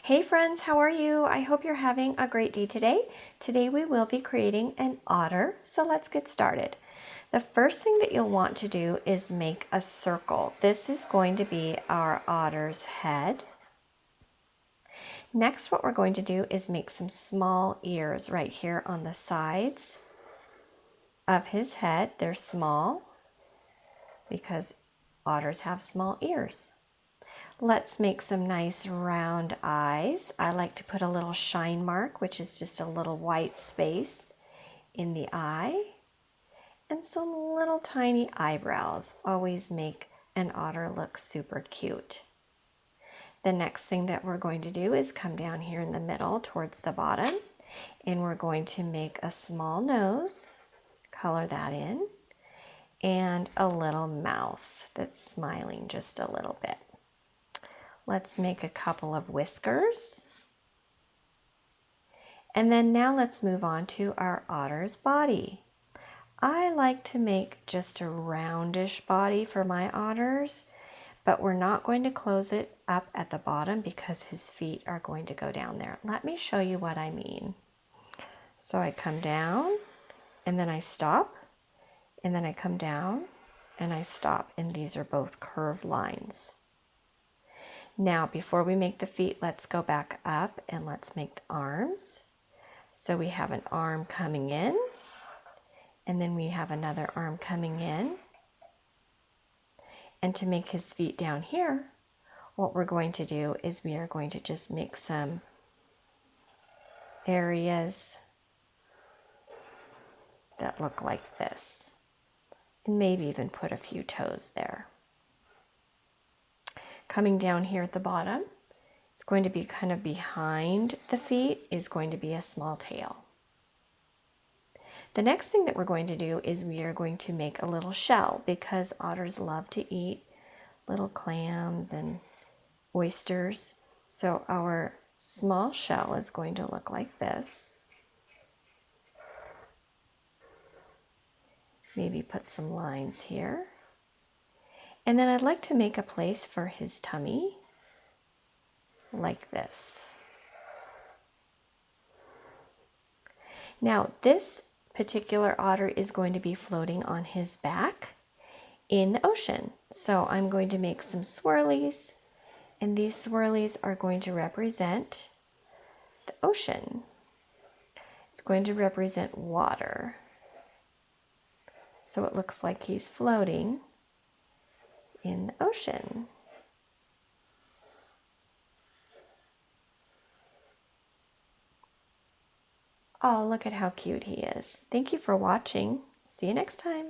Hey friends, how are you? I hope you're having a great day today. Today we will be creating an otter, so let's get started. The first thing that you'll want to do is make a circle. This is going to be our otter's head. Next, what we're going to do is make some small ears right here on the sides of his head. They're small because otters have small ears. Let's make some nice round eyes. I like to put a little shine mark, which is just a little white space in the eye, and some little tiny eyebrows. Always make an otter look super cute. The next thing that we're going to do is come down here in the middle towards the bottom, and we're going to make a small nose, color that in, and a little mouth that's smiling just a little bit. Let's make a couple of whiskers. And then now let's move on to our otter's body. I like to make just a roundish body for my otters, but we're not going to close it up at the bottom because his feet are going to go down there. Let me show you what I mean. So I come down and then I stop, and then I come down and I stop, and these are both curved lines. Now, before we make the feet, let's go back up and let's make the arms. So we have an arm coming in, and then we have another arm coming in. And to make his feet down here, what we're going to do is we are going to just make some areas that look like this, and maybe even put a few toes there. Coming down here at the bottom, it's going to be kind of behind the feet is going to be a small tail. The next thing that we're going to do is we are going to make a little shell, because otters love to eat little clams and oysters. So our small shell is going to look like this. Maybe put some lines here. And then I'd like to make a place for his tummy like this. Now this particular otter is going to be floating on his back in the ocean. So I'm going to make some swirlies, and these swirlies are going to represent the ocean. It's going to represent water. So it looks like he's floating in the ocean. Oh, look at how cute he is. Thank you for watching. See you next time.